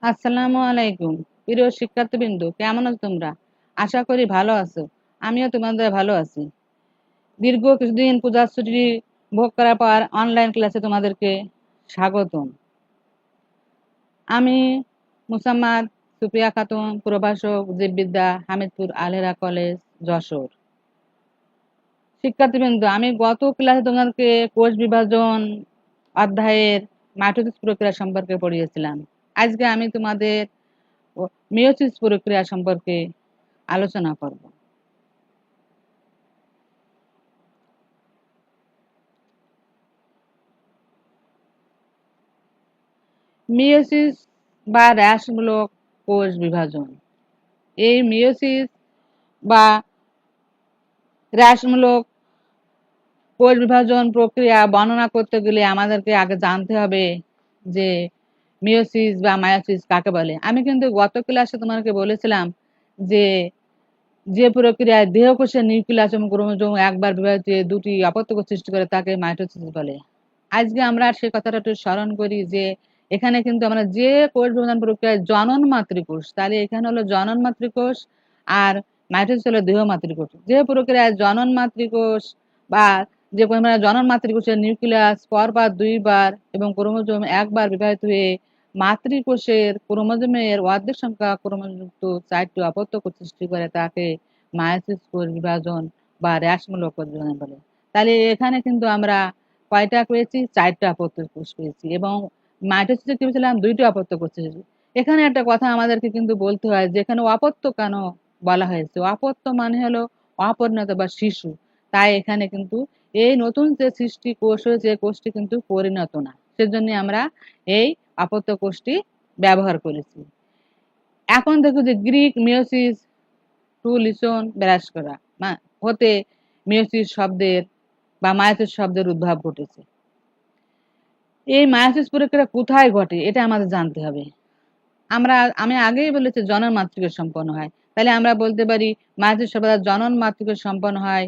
আসসালামু আলাইকুম। প্রিয় শিক্ষার্থীবৃন্দ, কেমন আছো তোমরা? আশা করি ভালো আছো। আমিও তোমাদের ভালো আছি। দীর্ঘ কিছুদিন পূজার ছুটি ভোগ করার পর অনলাইন ক্লাসে তোমাদেরকে স্বাগতম। আমি মুসাম্মাদ সুফিয়া খাতুন, প্রভাষক জীববিদ্যা, হামিদপুর আলহেরা কলেজ, যশোর। শিক্ষার্থীবৃন্দ, আমি গত ক্লাসে তোমাদেরকে কোষ বিভাজন অধ্যায়ের মাইটোসিস প্রক্রিয়া সম্পর্কে পড়িয়েছিলাম। আজকে আমি তোমাদের মিয়োসিস প্রক্রিয়া সম্পর্কে আলোচনা করব। মিয়োসিস বা হ্রাসমূলক কোষ বিভাজন। এই মিয়োসিস বা হ্রাসমূলক কোষ বিভাজন প্রক্রিয়া বর্ণনা করতে গেলে আমাদেরকে আগে জানতে হবে যে মিয়োসিস বা মায়োসিস কাকে বলে। আমি কিন্তু গত ক্লাসে তোমাকে বলেছিলাম যে যে প্রক্রিয়ায় দেহকোষের নিউক্লিয়াস এবং ক্রোমোজোম একবার বিভাজিত হয়ে দুটি অপত্য কোষ সৃষ্টি করে তাকে মাইটোসিস বলে। আজকে আমরা সে কথাটা একটু স্মরণ করি যে এখানে কিন্তু আমরা যে কোষ বিভাজন প্রক্রিয়ায় জনন মাতৃকোষ, তাহলে এখানে হলো জনন মাতৃকোষ আর মাইটোসিস হলো দেহ মাতৃকোষ। যে প্রক্রিয়ায় জনন মাতৃকোষ বা যে জনন মাতৃকোষের নিউক্লিয়াস পরপর দুইবার এবং ক্রোমোজোম একবার বিভাজিত হয়ে মাতৃকোষের ক্রোমোজোমের অর্ধেক সংখ্যা ক্রোমোজোমযুক্ত 4টি অপত্য কোষ সৃষ্টি করে তাকে মায়োসিস কোষ বিভাজন বা হ্রাসমূলক কোষ বিভাজন বলে। তাহলে এখানে কিন্তু আমরা কয়টা পেয়েছি? 4টা অপত্য কোষ পেয়েছি এবং মাইটোসিসে কি পেয়েছিলাম? 2টি অপত্য কোষ পেয়েছি। এখানে একটা কথা আমাদেরকে কিন্তু বলতে হয় যে এখানে অপত্য কেন বলা হয়েছে? অপত্য মানে হলো অপরিণত বা শিশু। তাই এখানে কিন্তু এই নতুন যে সৃষ্টি কোষ হয়েছে কোষটি কিন্তু পরিণত না। সেজন্য আমরা এই অপত্য কোষটি ব্যবহার করেছি। এখন দেখো যে গ্রিক মিওসিস টু লিসন ব্যারাস করা হতে মিওসিস শব্দের বা মায়োসিস শব্দের উদ্ভব ঘটেছে। এই মায়োসিস প্রক্রিয়া কোথায় ঘটে এটা আমাদের জানতে হবে। আমি আগেই বলেছি জনন মাতৃকোষ সম্পন্ন হয়। তাহলে আমরা বলতে পারি মায়োসিস সর্বদা জনন মাতৃকোষ সম্পন্ন হয়,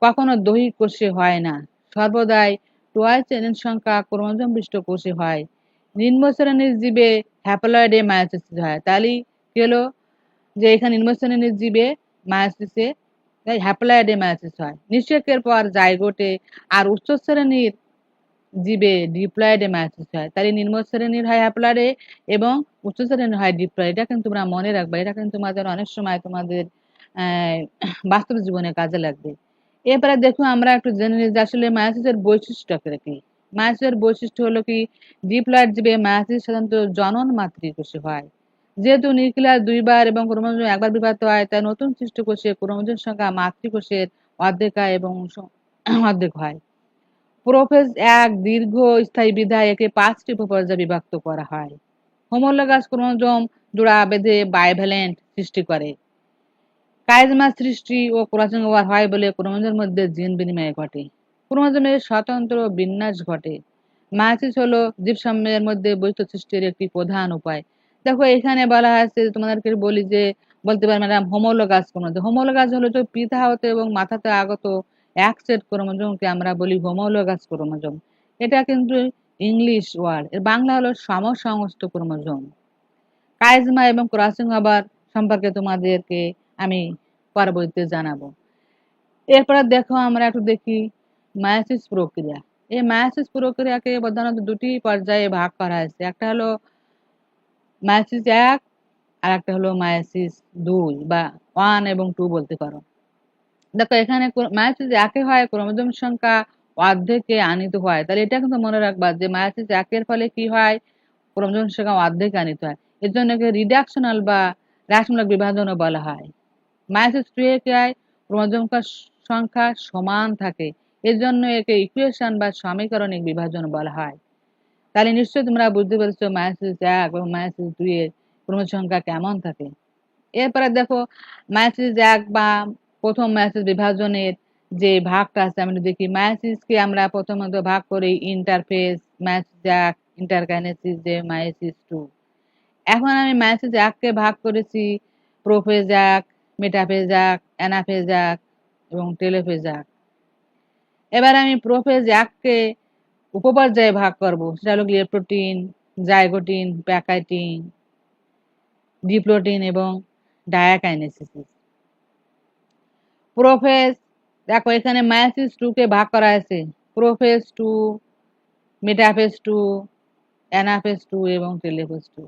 কখনো দৈহিক কোষে হয় না। সর্বদাই টোয়াইস এন সংখ্যা ক্রোমোজোম বিশিষ্ট কোষে হয়। নিম্ন শ্রেণীর জীবে হ্যাপ্লয়েডে মায়োসিস হয়। তাহলে কি হলো যে এখানে নিম্ন শ্রেণীর জীবে মায়োসিসে হ্যাপ্লয়েডে মায়োসিস হয়। নিষেকের পর জাইগোটে আর উচ্চ শ্রেণীর জীবে ডিপ্লয়েডে মায়োসিস হয়। তাহলে নিম্ন শ্রেণীর হয় হ্যাপ্লয়েডে এবং উচ্চ শ্রেণীর হয় ডিপ্লয়েড। এটা কিন্তু তোমরা মনে রাখবা। এটা কিন্তু তোমাদের অনেক সময় তোমাদের বাস্তব জীবনে কাজে লাগবে। এরপরে দেখো আমরা একটু জেনে নিই যে আসলে মায়োসিসের বৈশিষ্ট্যটা কি। মায়োসিসের বৈশিষ্ট্য হলো কি ডিপ্লয়েড জীবে মায়োসিস সাধারণত জনন মাতৃকোষে হয়। যেহেতু নিউক্লিয়াস দুইবার এবং ক্রোমোজোম একবার বিভাজিত হয় তাই নতুন সৃষ্ট কোষে ক্রোমোজোম সংখ্যা মাতৃকোষের অর্ধেক হয় এবং অর্ধেক হয়। প্রোফেজ এক দীর্ঘস্থায়ী বিধায় একে 5টি উপপর্যায়ে বিভক্ত করা হয়। হোমোলোগাস ক্রোমোজোম জোড়া বেঁধে বাইভ্যালেন্ট সৃষ্টি করে। কাইজমা সৃষ্টি ও ক্রসিং ওভার হয় বলে ক্রোমোজোমের মধ্যে জিন বিনিময় ঘটে। ক্রোমোজোমের স্বতন্ত্র বিন্যাস ঘটে। মায়োসিস হলো জীবসমূহের মধ্যে বৈশিষ্ট্য সৃষ্টির একটি প্রধান উপায়। দেখো এখানে বলা হয়েছে তোমাদেরকে বলি যে বলতে পারি ম্যাডাম হোমোলোগাস ক্রোমোজোম। হোমোলোগাস হলো যে পিতা হতে এবং মাথাতে আগত এক সেট ক্রোমোজোমকে আমরা বলি হোমোলোগাস ক্রোমোজোম। এটা কিন্তু ইংলিশ ওয়ার্ড। এর বাংলা হলো সমসংস্থ ক্রোমোজোম। কাইজমা এবং ক্রসিং ওভার সম্পর্কে তোমাদেরকে আমি পরবর্তীতে জানাবো। এরপরে দেখো আমরা একটু দেখি মায়োসিস প্রক্রিয়া। এই মায়োসিস প্রক্রিয়াকে প্রধানত 2টি পর্যায়ে ভাগ করা হয়েছে। একটা হলো মায়োসিস 1 আর একটা হলো মায়োসিস 2 বা 1 এবং 2 বলতে পারো। দেখো এখানে মায়োসিস 1 এ হয় ক্রোমোজোম সংখ্যা অর্ধেকে আনিত হয়। তাহলে এটা কিন্তু মনে রাখবা যে মায়োসিস 1 এর ফলে কি হয়? ক্রোমোজোম সংখ্যা অর্ধেকে আনিত হয়। এর জন্য একে রিডাকশনাল বা হ্রাসমূলক বিভাজনও বলা হয়। মায়োসিস 2 এ কি হয়? ক্রোমোজোম সংখ্যা সমান থাকে। এর জন্য একে ইকুয়েশন বা সমীকরণিক বিভাজন বলা হয়। তাহলে নিশ্চয়ই তোমরা বুঝতে পেরেছো মায়োসিস 1 এবং মায়োসিস 2 এর ক্রোমোজোম সংখ্যা কেমন থাকে। এরপরে দেখো মায়োসিস 1 বা প্রথম মায়োসিস বিভাজনের যে ভাগটা আছে আমি দেখি মায়োসিসকে আমরা প্রথমত ভাগ করি ইন্টারফেজ মায়োসিস 1 ইন্টারকাইনেসিস যে মায়োসিস 2। এখন আমি মায়োসিস 1 কে ভাগ করেছি প্রোফেজ 1, মেটাফেজ 1, অ্যানাফেজ 1 এবং টেলোফেজ 1। এবার আমি প্রোফেজ 1 কে উপপর্যায়ে ভাগ করব। সেটা হলো গ্লিয়াপ্রোটিন, জাইগোটিন, প্যাকাইটিন ডিপ্লোটিন এবং ডায়াকাইনেসিস। প্রোফেজ, দেখো এখানে মায়োসিস 2 কে ভাগ করা আছে প্রোফেজ 2, মেটাফেজ 2, অ্যানাফেজ 2 এবং টেলোফেজ 2।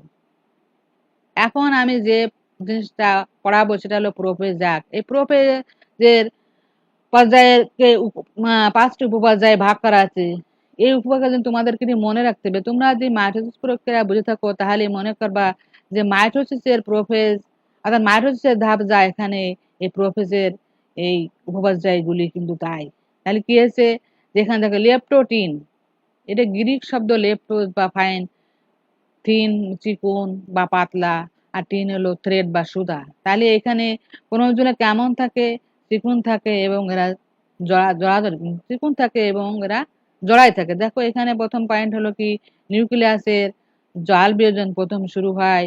এখন আমি যে জিনিসটা পড়াবো সেটা হলো প্রোফেজাক। এই প্রোফেজের পর্যায়কে 5টি উপপর্যায়ে ভাগ করা আছে। এই উপপর্যায় তোমাদেরকে মনে রাখতে হবে। তোমরা যদি মাইটোসিস প্রক্রিয়া বুঝে থাকো তাহলে মনে করবা যে মাইটোসিসের প্রোফেজ অর্থাৎ মাইটোসিসের ধাপ যায় এখানে এই প্রোফেজের এই উপপর্যায়গুলি কিন্তু তাই। তাহলে কি হয়েছে, যেখান থেকে লেপ্টোটিন, এটা গ্রিক শব্দ লেপ্টোস বা ফাইন, থিন চিকন বা পাতলা, আর টিন হলো থ্রেড বা সুতা। তাহলে এখানে ক্রোমোজোমে কেমন থাকে, চিকন থাকে এবং এরা জড়াজড়ি চিকন থাকে এবং এরা জড়াই থাকে। দেখো এখানে প্রথম পয়েন্ট হলো কি, নিউক্লিয়াসের জাল বিয়োজন প্রথম শুরু হয়,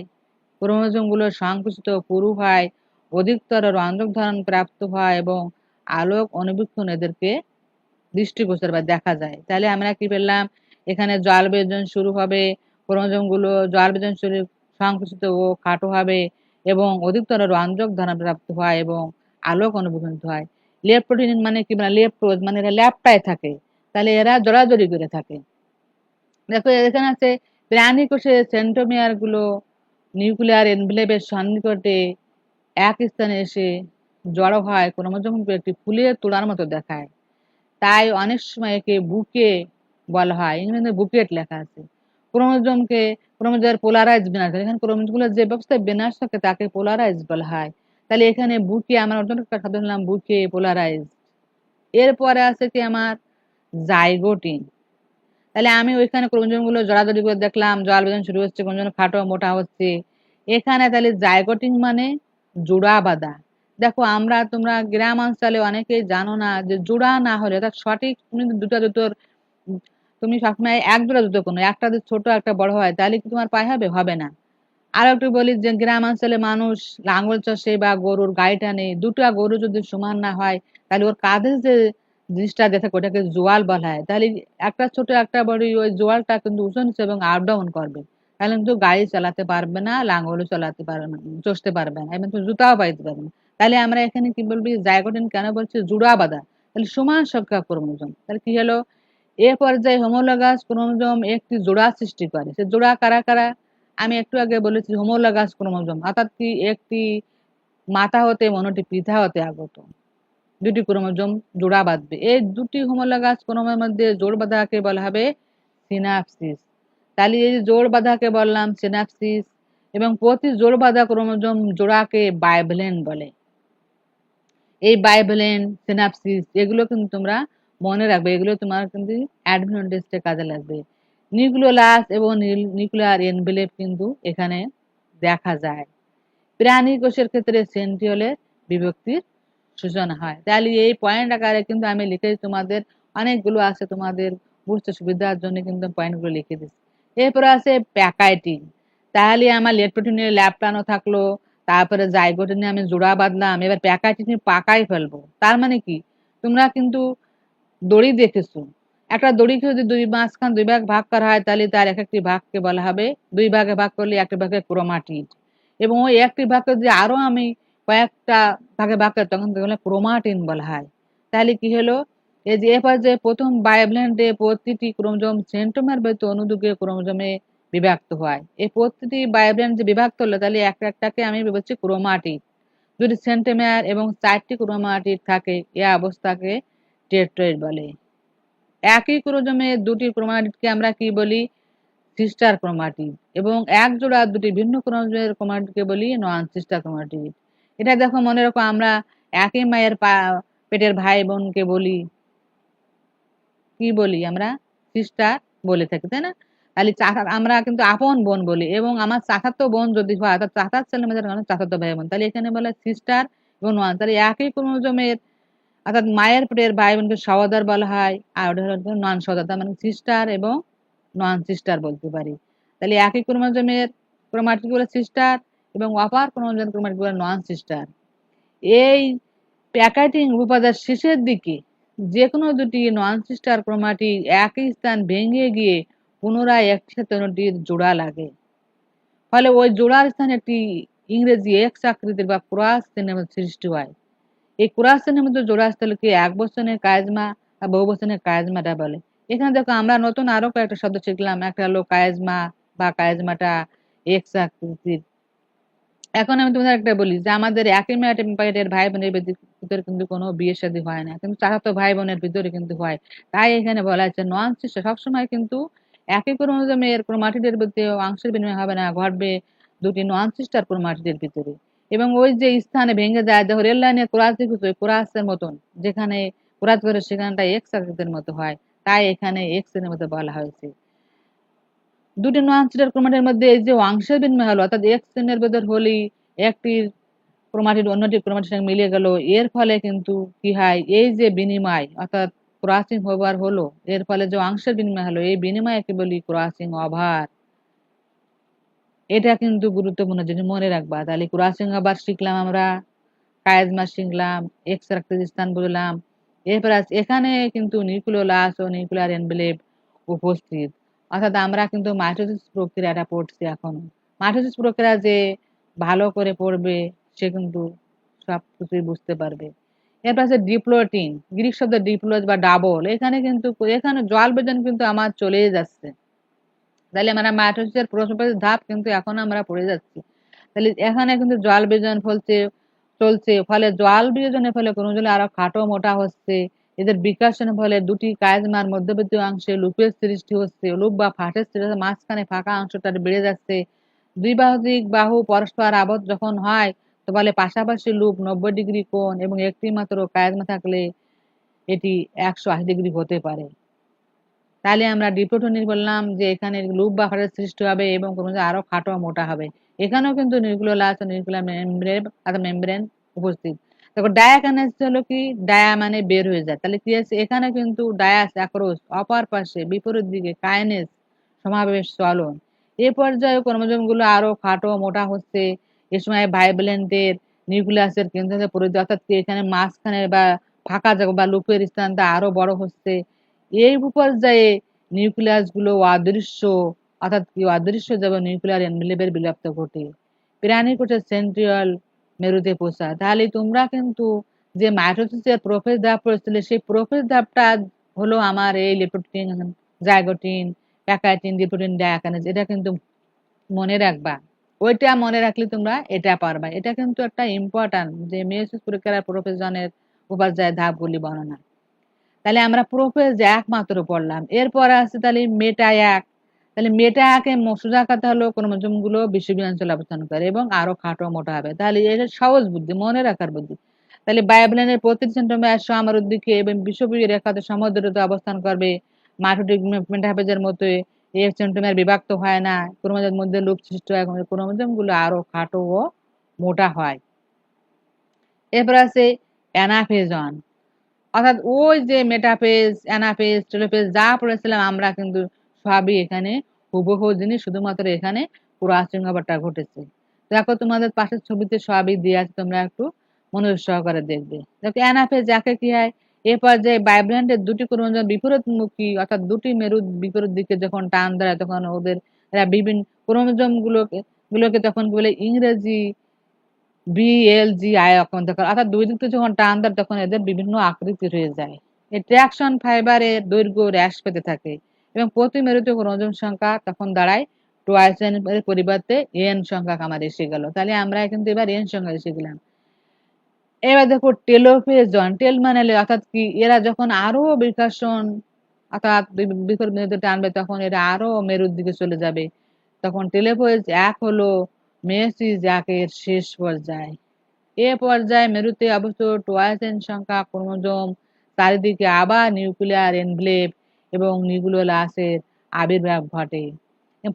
ক্রোমোজোম গুলো সংকুচিত পুরু হয়, অধিকতর রঞ্জক ধরন প্রাপ্ত হয় এবং আলোক অনুবীক্ষণ এদেরকে দৃষ্টিগোচর বা দেখা যায়। তাহলে আমরা কি পেলাম, এখানে জল বিয়োজন শুরু হবে, ক্রোমোজোম গুলো জল বিয়োজন শুরু সংকুচিত ও খাটো হবে এবং অধিকতর রঞ্জক ধারণ প্রাপ্ত হয় এবং আলোক অনুবীক্ষণ হয়। লেপ্টোটিন মানে কি, মানে লেপ্টোজ মানে এরা ল্যাপটায় থাকে, তাহলে এরা জড়াজড়ি করে থাকে। দেখো এখানে আছে প্রাণী কোষের সেন্ট্রোমিয়ার গুলো নিউক্লিয়ার এনভেলপের সন্নিকটে এক স্থানে এসে জড়ো হয়, ক্রোমোজোম একটি ফুলের তোড়ার মতো দেখায়। তাই অনেক সময় একে বুকে বলা হয়, ইংরেজিতে বুকেট লেখা আছে। ক্রোমোজোমের পোলারাইজ বিন্যাস, এখানে ক্রোমোজোমগুলোর যে ব্যবস্থায় বিন্যাস থাকে তাকে পোলারাইজ বলা হয়। তাহলে এখানে বুকে আমরা অর্জন শব্দ নিলাম বুকে, পোলারাইজ। এরপরে আছে কি আমার জাইগোটিন। তাহলে আমি ওইখানে ক্রোমোজোম গুলো জড়াজড়ি করে দেখলাম, জল বিয়োজন শুরু হচ্ছে, ক্রোমোজোম খাটো মোটা হচ্ছে। এখানে তাহলে জাইগোটিন মানে জোড়া বাঁধা। দেখো আমরা তোমরা গ্রাম অঞ্চলে অনেকেই জানো না যে জোড়া না হলে অর্থাৎ সঠিক তুমি দুটো জুতোর তুমি সবসময় এক জোড়া জুতো কোনো একটা যদি ছোট একটা বড় হয় তাহলে কি তোমার পায়ে হবে, হবে না। আর একটু বলি যে গ্রাম অঞ্চলে মানুষ লাঙ্গল চষে বা গরুর গাড়ি টানে, দুটা গরু যদি সমান না হয় তাহলে ওর কাঁধে যে জিনিসটা দেখে ওটাকে জোয়াল বলা হয়। তাহলে একটা ছোট একটা বড় ওই জোয়ালটা কিন্তু উঁচু নিচু এবং আপ ডাউন করবে, তাহলে কিন্তু গাড়ি চালাতে পারবে না, লাঙ্গলও চালাতে পারবে না, চষতে পারবে না এবং জুতাও পাইতে পারবে না। তাহলে আমরা এখানে কি বলবি, জাইগোটিন কেন বলছি, জুড়া বাঁধা। তাহলে সমান সংখ্যা ক্রোমোজোম, তাহলে কি হলো, এ পর্যায়ে হোমোলোগাস ক্রোমোজোম একটি জোড়া সৃষ্টি করে। সে জোড়া কারা কারা, আমি একটু আগে বলেছি হোমোলোগাস ক্রোমোজোম অর্থাৎ কি একটি মাতা হতে অন্যটি পিতা হতে আগত দুটি ক্রোমোজোম জোড়া বাঁধবে। এই দুটি হোমোলোগাস ক্রোমোজোমের মধ্যে জোড় বাঁধাকে বলা হবে সিনাপসিস। তাহলে এই যে জোড় বাঁধাকে বললাম সিনাপসিস, এবং প্রতি জোড় বাঁধা ক্রোমোজোম জোড়াকে বাইভ্যালেন্ট বলে। এই বাইভ্যালেন্ট, সিনাপসিস এগুলো কিন্তু তোমরা মনে রাখবে, এগুলো তোমার কিন্তু অ্যাডমিশন টেস্টে কাজে লাগবে। নিউক্লিওলাস এবং নিউক্লিয়ার এনভেলপ কিন্তু এখানে দেখা যায়। প্রাণী কোষের ক্ষেত্রে সেন্ট্রিওলের বিভক্তির সূচনা হয়। তাহলে এই পয়েন্ট আকারে কিন্তু আমি লিখেছি, তোমাদের অনেকগুলো আছে, তোমাদের বুঝতে সুবিধার জন্য কিন্তু পয়েন্টগুলো লিখে দিচ্ছি। এরপরে আছে প্যাকাইটিন। তাহলে আমার লেপ্টোটিনের ল্যাপটানো থাকলো, তারপরে জাইগোটিনে আমি জোড়া বাঁধলাম, এবার প্যাকাইটিনে পাকাই ফেলবো। তার মানে কি, তোমরা কিন্তু দড়ি দেখেছো, একটা দড়িকে যদি দুই মাঝখান দুই ভাগ ভাগ করা হয় তাহলে তার এক একটি ভাগকে বলা হবে, দুই ভাগে ভাগ করলে একটি ভাগে ক্রোমাটিড, এবং ওই একটি ভাগকে যদি আরো আমি কয়েকটা ভাগে ভাগ করি তখন ক্রোমাটিন বলা হয়। তাহলে কি হলো, এই যে এরপর যে প্রথম বায়োভ্যালেন্টে প্রতিটি ক্রোমোজোম সেন্ট্রোমিয়ার ব্যতীত অনুযুগে ক্রোমোজোমে বিভক্ত হয়। এই প্রতিটি বায়োভ্যালেন্ট যে বিভক্ত হলো তাহলে একটা একটাকে আমি বলছি ক্রোমাটিড। যদি সেন্ট্রোমিয়ার এবং 4টি ক্রোমাটিড থাকে এ অবস্থাকে টেট্রয়েড বলে। একই ক্রোমোজোমে দুটি ক্রোমাটিডকে আমরা কি বলি, সিস্টার ক্রোমাটিড, এবং এক জোড়া দুটি ভিন্ন ক্রোমোজোমের ক্রোমাটিডকে বলি নন সিস্টার ক্রোমাটিড। এটা দেখো মনে রাখো, আমরা একই মায়ের পেটের ভাই বোনকে বলি কি বলি, আমরা সিস্টার বলে থাকি, তাই না? তাহলে আমরা কিন্তু আপন বোন বলি, এবং আমার চাচাতো বোন যদি হয় অর্থাৎ চাচার ছেলে মেয়েদের কারণে চাচাতো ভাই বোন, তাহলে এখানে বলে সিস্টার এবং নন। তাহলে একই ক্রোমোজোমের অর্থাৎ মায়ের পেটের ভাই বোনকে সহোদর বলা হয়, আর ওটা হলো নন সহোদর, তার মানে সিস্টার এবং নন সিস্টার বলতে পারি। তাহলে একই ক্রোমোজোমের ক্রোমাটিড গুলো সিস্টার এবং অপার ক্রোমোজোমের ক্রোমাটিড গুলো নন সিস্টার। এই প্যাকেটিং উপাদান শেষের দিকে যে কোনো দুটি নন সিস্টার ক্রোমাটিড একই স্থান ভেঙে গিয়ে পুনরায় একসাথে অন্যটির জোড়া লাগে, ফলে ওই জোড়ার স্থানে একটি ইংরেজি এক্স আকৃতির বা ক্রস চিহ্নের মধ্যে সৃষ্টি হয়। এই ক্রস চিহ্নের মধ্যে জোড়াস্থলকে একবচনের কায়জমা বা বহুবচনের কায়জমাটা বলে। এখানে দেখো আমরা নতুন আরো কয়েকটা শব্দ শিখলাম। একটা হলো কায়জমা বা কায়জমাটা এক্স আকৃতির। এখন আমি তোমাদের একটা বলি যে আমাদের একই পেটের ভাই বোনের ভিতরে কিন্তু কোনো বিয়ে শাদী হয় না, কিন্তু চাচাতো ভাই বোনের ভিতরে কিন্তু হয়। তাই এখানে বলা হচ্ছে নন সিস্টার সবসময় কিন্তু একই ক্রোমোজোমের ক্রোমাটিডের ভিতরে অংশের বিনিময় হবে না, ঘটবে দুটি নন সিস্টার ক্রোমাটিডের ভিতরে। এবং ওই যে স্থানে ভেঙে যায় দেখো রেল লাইনের ক্রস দেখেছো ক্রসের মতন, যেখানে ক্রস করে সেখানটা এক্স আকৃতির মতো হয়, তাই এখানে এক্স এর মতো বলা হয়েছে। দুটি নন-সিটার ক্রোমাটিডের মধ্যে এই যে অংশের বিনিময় হলো অর্থাৎ এক্স চেনের ভেতর হলেই একটির ক্রোমাটিড অন্যটির ক্রোমাটিডের সঙ্গে মিলে গেল। এর ফলে কিন্তু কি হয়, এই যে বিনিময় অর্থাৎ ক্রসিং ওভার হলো, এর ফলে যে অংশের বিনিময় হলো এই বিনিময়কে বলি ক্রসিং ওভার। এটা কিন্তু গুরুত্বপূর্ণ জিনিস মনে রাখবা। তাহলে ক্রসিং ওভার শিখলাম আমরা, কায়েজমা শিখলাম, এক্স আকৃতির স্থান বুঝলাম। এরপর এখানে কিন্তু নিউক্লিওলাস ও নিউক্লিয়ার এনভেলপ উপস্থিত। অর্থাৎ আমরা কিন্তু মাইটোসিস প্রক্রিয়াটা পড়ছি এখন। মাইটোসিস প্রক্রিয়া যে ভালো করে পড়বে সে কিন্তু সবকিছুই বুঝতে পারবে। এরপর আছে ডিপ্লোটিন, গ্রিক শব্দ ডিপ্লোজ বা ডাবল। এখানে জল বেজন কিন্তু আমার চলেই যাচ্ছে। তাহলে আমরা মাইটোসিসের প্রথম ধাপ কিন্তু এখন আমরা পড়ে যাচ্ছি। তাহলে এখানে কিন্তু জল বিয়োজন চলছে, ফলে জল বিয়োজনের ফলে ক্রোমোজোম আরো খাটো মোটা হচ্ছে। এদের বিকাশের ফলে দুটি কাইজমার মধ্যবর্তী অংশে লুপের সৃষ্টি হচ্ছে, লুপ বা ফাটের সৃষ্টি হচ্ছে, মাঝখানে ফাঁকা অংশটা বেড়ে যাচ্ছে। দুই বাহুদিক বাহু পরস্পর আবদ্ধ যখন হয় তো বলে পাশাপাশি লুপ 90 ডিগ্রি কোণ এবং একটি মাত্র কাইজমা থাকলে এটি 180 ডিগ্রি হতে পারে। তাহলে আমরা ডিপ্লোটনিক বললাম যে এখানে লুপ বা ফাটের সৃষ্টি হবে এবং ক্রোমোজোম আরো খাটো মোটা হবে। এখানেও কিন্তু নিউক্লিওলাস ও নিউক্লিয়ার মেমব্রেন অর্থাৎ মেমব্রেন উপস্থিত। তারপর ডায়াকাইনেসিস হলো কি, ডায়া মানে বের হয়ে যায়। তাহলে কি আছে, এখানে কিন্তু ডায়াস অ্যাক্রোস অপর পাশে বিপরীত দিকে কাইনেস সমাবেশ চলন। এ পর্যায়ে ক্রোমোজোম গুলো আরো খাটো মোটা হচ্ছে। এ সময় ভাইব্রেন্টের নিউক্লিয়াসের কেন্দ্র থেকে পরিধি অর্থাৎ কি এখানে মাঝখানে বা ফাঁকা জায়গা বা লুপের স্থানটা আরো বড় হচ্ছে। এই পর্যায়ে নিউক্লিয়াস গুলো অদৃশ্য অর্থাৎ কি অদৃশ্য যাবে নিউক্লিয়ার এনভেলপের বিলুপ্ত ঘটে। প্রাণী কোষের সেন্ট্রিয়াল মেরুতে পৌঁছায়। তাহলে তোমরা কিন্তু যে মাইটোসিসের প্রোফেজ ধাপ পড়েছিলে সেই প্রোফেজ ধাপটা হলো আমার এই লেপটোপ্রিন, জাইগোটিন, প্যাকাইটিন, ডিপ্লোটিন, ডায়াকাইনেজ। এটা কিন্তু মনে রাখবা। ওইটা মনে রাখলে তোমরা এটা পারবা। এটা কিন্তু একটা ইম্পর্টেন্ট যে মেয়োসিস প্রক্রিয়ার প্রোফেজনের উপাধ্যায় ধাপগুলি বর্ণনা। তাহলে আমরা প্রোফেজ এক মাত্র পড়লাম। এরপর আছে তাহলে মেটা এক। তাহলে মেটা একে সোজা কথা হলো ক্রোমোজোম গুলো বিষুবীয় অঞ্চলে অবস্থান করে এবং আরো খাটো মোটা হবে। তাহলে এটা সহজ বুদ্ধি, মনে রাখার বুদ্ধি। তাহলে বায়োপ্লেনের প্রতি সেন্টিমিটার আমার দিকে এবং বিষুবীয় রেখাতে সমুদ্রতে অবস্থান করবে। মাইটোটিক মেটাফেজের মতো এক সেন্টিমিটার বিভক্ত হয় না। ক্রোমোজোমের মধ্যে লুপ সৃষ্টি হয়, ক্রোমোজোম গুলো আরো খাটো ও মোটা হয়। এরপর আছে অ্যানাফেজন, অর্থাৎ ওই যে মেটাফেজ, অ্যানাফেজ, টেলোফেজ যা পড়েছিলাম আমরা কিন্তু সবই এখানে হুবহু জিনিস, শুধুমাত্র এখানে ক্রসিং ওভারটা ঘটেছে। দেখো তোমাদের পাশের ছবিতে সবই দিয়ে আছে, তোমরা একটু মনোযোগ সহকারে দেখবে। দেখো অ্যানাফেজ যাকে কি হয়, এ পর্যায়ে ভাইব্রেন্টের দুটি ক্রোমোজোম বিপরীতমুখী অর্থাৎ দুটি মেরু বিপরীত দিকে যখন টান দেয় তখন ওদের এরা বিভিন্ন ক্রোমোজোম গুলোকে তখন কি বলে ইংরেজি বিএলজিআই অন্তর্গত, অর্থাৎ দুই দিক থেকে যখন টান দেয় তখন এদের বিভিন্ন আকৃতি হয়ে যায়। এই ট্রাকশন ফাইবারের দৈর্ঘ্য হ্রাস পেতে থাকে এবং প্রতি মেরুতে ক্রোমোজোম সংখ্যা তখন দাঁড়ায় টুয়াইস এর পরিবর্তে এন সংখ্যা আমার এসে গেল। তাহলে আমরা কিন্তু এবার এন সংখ্যা এসে গেলাম। এবার দেখো টেলোফেজন, টেল মানে অর্থাৎ কি এরা যখন আরো বিকাশন অর্থাৎ বিপরীত মেরুতে টানবে তখন এরা আরো মেরুর দিকে চলে যাবে। তখন টেলোফেজ এক হলো মেয়োসিস একের শেষ পর্যায়। এ পর্যায়ে মেরুতে অবস্থিত টোয়াইসেন সংখ্যা ক্রোমোজোম চারিদিকে আবার নিউক্লিয়ার এনভেলপ এবং নিউক্লিওলাসের আবির্ভাব ঘটে।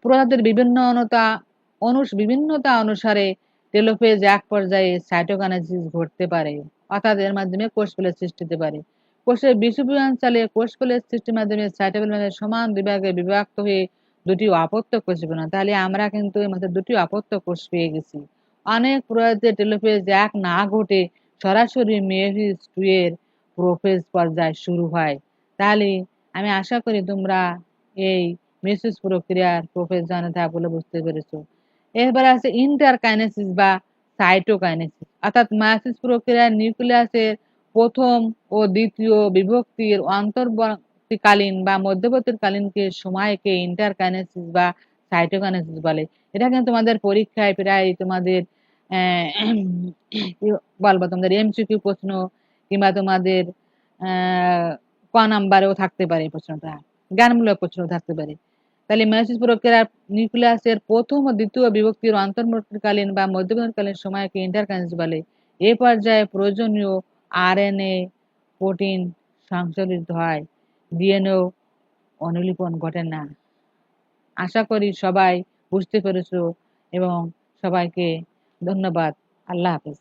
প্রজাতির বিভিন্নতা অনুসারে টেলোফেজ এক পর্যায়ে সাইটোকাইনেসিস ঘটতে পারে, অর্থাৎ এর মাধ্যমে কোষফুলের সৃষ্টি হতে পারে। কোষের বিষুবীয় অঞ্চলে কোষফুলের সৃষ্টির মাধ্যমে সাইটোপ্লাজমের সমান দুই ভাগে বিভক্ত হয়ে দুটি অপত্য কোষ বের হয়। তাহলে আমরা কিন্তু এর মধ্যে দুটি অপত্য কোষ পেয়ে গেছি। অনেক প্রজাতির টেলোফেজ এক না ঘটে সরাসরি মেয়োসিস 2 এর প্রোফেজ পর্যায় শুরু হয়। তাহলে আমি আশা করি তোমরা এই মেয়োসিস প্রক্রিয়ার প্রোফেজ ধাপগুলো বুঝতে পেরেছো। এরপরে আছে ইন্টারকাইনেসিস বা সাইটোকাইনেসিস, অর্থাৎ মায়োসিস প্রক্রিয়ার নিউক্লিয়াসের প্রথম ও দ্বিতীয় বিভক্তির অন্তর্বর্তীকালীন বা মধ্যবর্তীকালীনকে সময়কে ইন্টারকাইনেসিস বা সাইটোকাইনেসিস বলে। এটা কিন্তু তোমাদের পরীক্ষায় প্রায় তোমাদের কি বলবো, তোমাদের এমসিকিউ প্রশ্ন কিংবা তোমাদের ক নাম্বারেও থাকতে পারে প্রশ্নটা, জ্ঞানমূলক প্রশ্ন থাকতে পারে। তাহলে মেয়োসিস প্রক্রিয়ার নিউক্লিয়াসের প্রথম ও দ্বিতীয় বিভক্তির অন্তর্বর্তীকালীন বা মধ্যবর্তীকালীন সময়কে ইন্টারকাইনেসিস বলে। এ পর্যায়ে প্রয়োজনীয় আরএনএ প্রোটিন সংশোধিত হয়, ডিএনএ অনুলিপন ঘটে না। আশা করি সবাই বুঝতে পেরেছো এবং সবাইকে ধন্যবাদ। আল্লাহ হাফেজ।